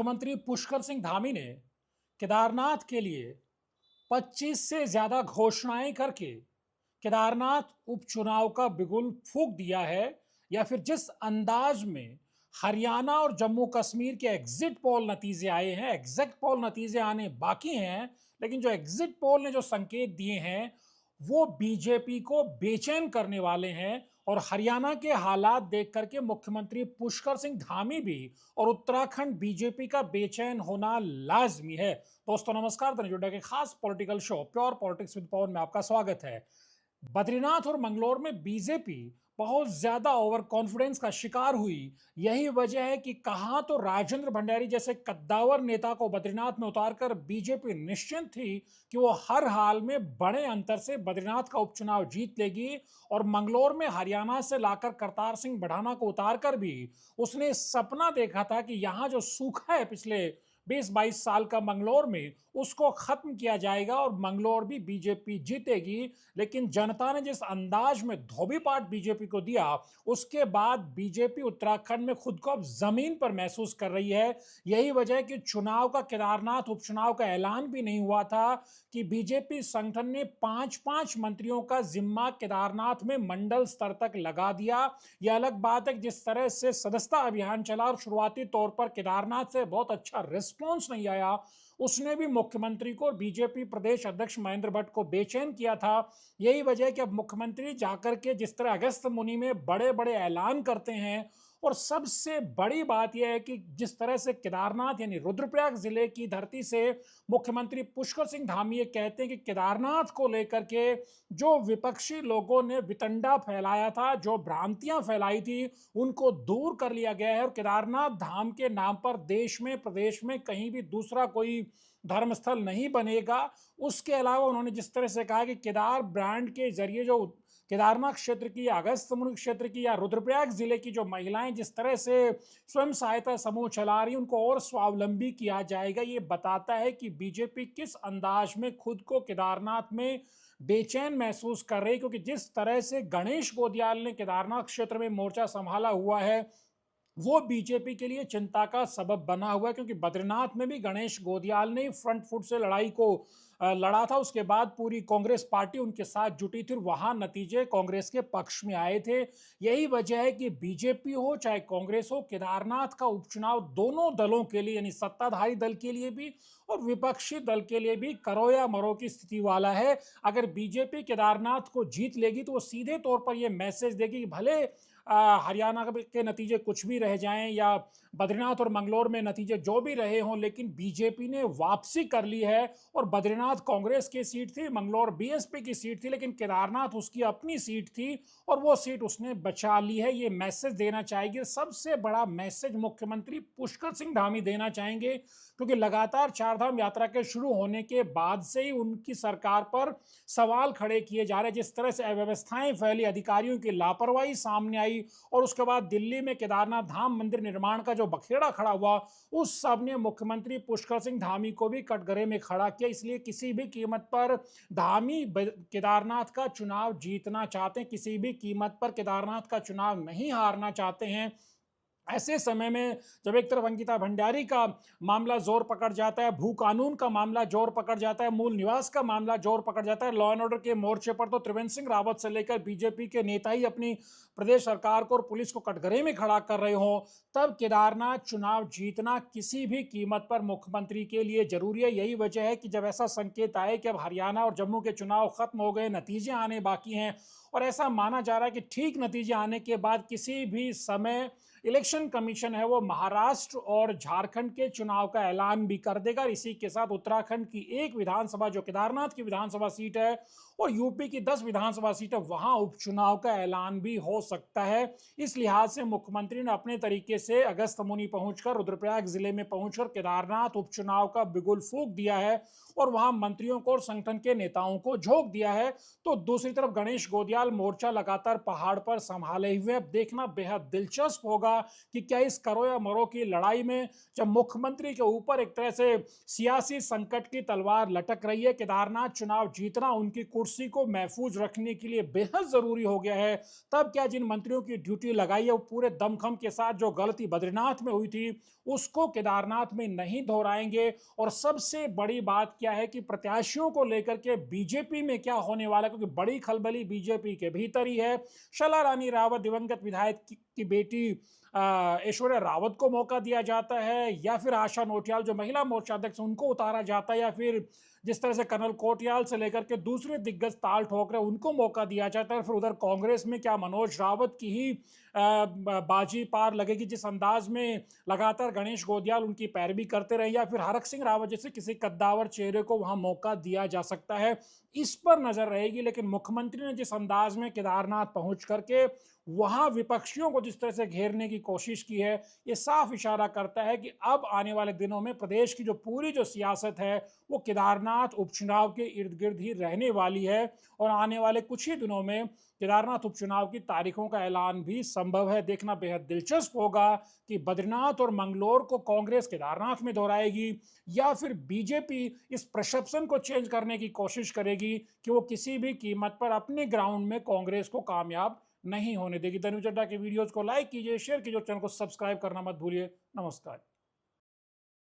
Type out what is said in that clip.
मुख्यमंत्री पुष्कर सिंह धामी ने केदारनाथ के लिए 25 से ज्यादा घोषणाएं करके केदारनाथ उपचुनाव का बिगुल फूंक दिया है। या फिर जिस अंदाज में हरियाणा और जम्मू कश्मीर के एग्जिट पोल नतीजे आए हैं, एग्जैक्ट पोल नतीजे आने बाकी हैं, लेकिन जो एग्जिट पोल ने जो संकेत दिए हैं वो बीजेपी को बेचैन करने वाले हैं। और हरियाणा के हालात देख करके मुख्यमंत्री पुष्कर सिंह धामी भी और उत्तराखंड बीजेपी का बेचैन होना लाजमी है। दोस्तों नमस्कार, धनजुड्डा के खास political show pure politics with Pawan में आपका स्वागत है। बद्रीनाथ और मंगलोर में बीजेपी बहुत ज्यादा ओवर कॉन्फिडेंस का शिकार हुई। यही वजह है कि कहां तो राजेंद्र भंडारी जैसे कद्दावर नेता को बद्रीनाथ में उतारकर बीजेपी निश्चिंत थी कि वो हर हाल में बड़े अंतर से बद्रीनाथ का उपचुनाव जीत लेगी, और मंगलोर में हरियाणा से लाकर करतार सिंह बढ़ाना को उतारकर भी उसने सपना देखा था कि यहां जो सूखा है पिछले 20-22 साल का मंगलोर में, उसको खत्म किया जाएगा और मंगलोर भी बीजेपी जीतेगी। लेकिन जनता ने जिस अंदाज में धोबी पाट बीजेपी को दिया, उसके बाद बीजेपी उत्तराखंड में खुद को अब जमीन पर महसूस कर रही है। यही वजह है कि चुनाव का, केदारनाथ उपचुनाव का ऐलान भी नहीं हुआ था कि बीजेपी संगठन ने 5-5 मंत्रियों का जिम्मा केदारनाथ में मंडल स्तर तक लगा दिया। यह अलग बात है कि जिस तरह से सदस्यता अभियान चला और शुरुआती तौर पर केदारनाथ से बहुत अच्छा रिस्पॉन्स नहीं आया, उसने भी मुख्यमंत्री को, बीजेपी प्रदेश अध्यक्ष महेंद्र भट्ट को बेचैन किया था। यही वजह है कि अब मुख्यमंत्री जाकर के जिस तरह अगस्त मुनि में बड़े बड़े ऐलान करते हैं, और सबसे बड़ी बात यह है कि जिस तरह से केदारनाथ यानी रुद्रप्रयाग जिले की धरती से मुख्यमंत्री पुष्कर सिंह धामी ये कहते हैं कि केदारनाथ को लेकर के जो विपक्षी लोगों ने वितंडा फैलाया था, जो भ्रांतियां फैलाई थी, उनको दूर कर लिया गया है। और केदारनाथ धाम के नाम पर देश में, प्रदेश में कहीं भी दूसरा कोई धर्मस्थल नहीं बनेगा। उसके अलावा उन्होंने जिस तरह से कहा कि केदार ब्रांड के जरिए जो केदारनाथ क्षेत्र की, अगस्त्यमुनि क्षेत्र की या रुद्रप्रयाग जिले की जो महिलाएं जिस तरह से स्वयं सहायता समूह चला रही, उनको और स्वावलंबी किया जाएगा। ये बताता है कि बीजेपी किस अंदाज में खुद को केदारनाथ में बेचैन महसूस कर रही है। क्योंकि जिस तरह से गणेश गोदियाल ने केदारनाथ क्षेत्र में मोर्चा संभाला हुआ है, वो बीजेपी के लिए चिंता का सबब बना हुआ है। क्योंकि बद्रीनाथ में भी गणेश गोदियाल ने फ्रंट फुट से लड़ाई को लड़ा था, उसके बाद पूरी कांग्रेस पार्टी उनके साथ जुटी थी, वहां नतीजे कांग्रेस के पक्ष में आए थे। यही वजह है कि बीजेपी हो चाहे कांग्रेस हो, केदारनाथ का उपचुनाव दोनों दलों के लिए, यानी सत्ताधारी दल के लिए भी और विपक्षी दल के लिए भी करो या मरो की स्थिति वाला है। अगर बीजेपी केदारनाथ को जीत लेगी तो वो सीधे तौर पर यह मैसेज देगी कि भले हरियाणा के नतीजे कुछ भी रह जाएं या बद्रीनाथ और मंगलोर में नतीजे जो भी रहे हों, लेकिन बीजेपी ने वापसी कर ली है। और बद्रीनाथ कांग्रेस की सीट थी, मंगलोर बीएसपी की सीट थी, लेकिन केदारनाथ उसकी अपनी सीट थी और वो सीट उसने बचा ली है। ये मैसेज देना चाहेंगे, सबसे बड़ा मैसेज मुख्यमंत्री पुष्कर सिंह धामी देना चाहेंगे। क्योंकि लगातार चारधाम यात्रा के शुरू होने के बाद से ही उनकी सरकार पर सवाल खड़े किए जा रहे हैं। जिस तरह से अव्यवस्थाएं फैली, अधिकारियों की लापरवाही सामने आई, और उसके बाद दिल्ली में केदारनाथ धाम मंदिर निर्माण का जो बखेड़ा खड़ा हुआ, उस सब ने मुख्यमंत्री पुष्कर सिंह धामी को भी कटघरे में खड़ा किया। इसलिए किसी भी कीमत पर धामी केदारनाथ का चुनाव जीतना चाहते हैं, किसी भी कीमत पर केदारनाथ का चुनाव नहीं हारना चाहते हैं। ऐसे समय में जब एक तरफ अंकिता भंडारी का मामला जोर पकड़ जाता है, भू कानून का मामला जोर पकड़ जाता है, मूल निवास का मामला जोर पकड़ जाता है, लॉ एंड ऑर्डर के मोर्चे पर तो त्रिवेंद्र सिंह रावत से लेकर बीजेपी के नेता ही अपनी प्रदेश सरकार को और पुलिस को कटघरे में खड़ा कर रहे हो, तब केदारनाथ चुनाव जीतना किसी भी कीमत पर मुख्यमंत्री के लिए जरूरी है। यही वजह है कि जब ऐसा संकेत आए कि अब हरियाणा और जम्मू के चुनाव खत्म हो गए, नतीजे आने बाकी हैं, और ऐसा माना जा रहा है कि ठीक नतीजे आने के बाद किसी भी समय इलेक्शन कमीशन है वो महाराष्ट्र और झारखंड के चुनाव का ऐलान भी कर देगा। इसी के साथ उत्तराखंड की एक विधानसभा, जो केदारनाथ की विधानसभा सीट है, और यूपी की 10 विधानसभा सीट है, वहां उपचुनाव का ऐलान भी हो सकता है। इस लिहाज से मुख्यमंत्री ने अपने तरीके से अगस्त मुनि पहुंचकर, रुद्रप्रयाग जिले में पहुंचकर केदारनाथ उपचुनाव का बिगुल फूंक दिया है और वहां मंत्रियों को और संगठन के नेताओं को झोंक दिया है। तो दूसरी तरफ गणेश गोदियाल मोर्चा लगातार पहाड़ पर संभाले हुए, अब देखना बेहद दिलचस्प होगा होगा कि क्या इस करो या मरो की लड़ाई में जब मुख्यमंत्री के ऊपर एक तरह से सियासी संकट की तलवार लटक रही है, केदारनाथ चुनाव जीतना उनकी कुर्सी को महफूज रखने के लिए बेहद जरूरी हो गया है, तब क्या जिन मंत्रियों की ड्यूटी लगाई है वो पूरे दमखम के साथ जो गलती बद्रीनाथ में हुई थी उसको केदारनाथ में नहीं दोहराएंगे। और सबसे बड़ी बात क्या है कि प्रत्याशियों को लेकर के बीजेपी में क्या होने वाला है, क्योंकि बड़ी खलबली बीजेपी के भीतर ही है। शला रानी रावत दिवंगत विधायक की बेटी ऐश्वर्या रावत को मौका दिया जाता है, या फिर आशा नोटियाल जो महिला मोर्चा अध्यक्ष उनको उतारा जाता है, या फिर जिस तरह से कर्नल कोटियाल से लेकर के दूसरे दिग्गज ताल ठोक रहे उनको मौका दिया जाता है। फिर उधर कांग्रेस में क्या मनोज रावत की ही बाजी पार लगेगी जिस अंदाज में लगातार गणेश गोदियाल उनकी पैरवी करते रहे, या फिर हरक सिंह रावत जैसे किसी कद्दावर चेहरे को वहां मौका दिया जा सकता है, इस पर नजर रहेगी। लेकिन मुख्यमंत्री ने जिस अंदाज में केदारनाथ पहुंच करके वहां विपक्षियों को जिस तरह से घेरने की कोशिश की है, ये साफ इशारा करता है कि अब आने वाले दिनों में प्रदेश की जो पूरी जो सियासत है वो केदारनाथ उपचुनाव के इर्द गिर्द ही रहने वाली है। और आने वाले कुछ ही दिनों में केदारनाथ उपचुनाव की तारीखों का ऐलान भी संभव है। देखना बेहद दिलचस्प होगा कि बद्रीनाथ और मंगलोर को कांग्रेस केदारनाथ में दोहराएगी, या फिर बीजेपी इस परसेप्शन को चेंज करने की कोशिश करेगी कि वो किसी भी कीमत पर अपने ग्राउंड में कांग्रेस को कामयाब नहीं होने देगी। धनु चड्ढा के वीडियोस को लाइक कीजिए, शेयर कीजिए, चैनल को सब्सक्राइब करना मत भूलिए। नमस्कार।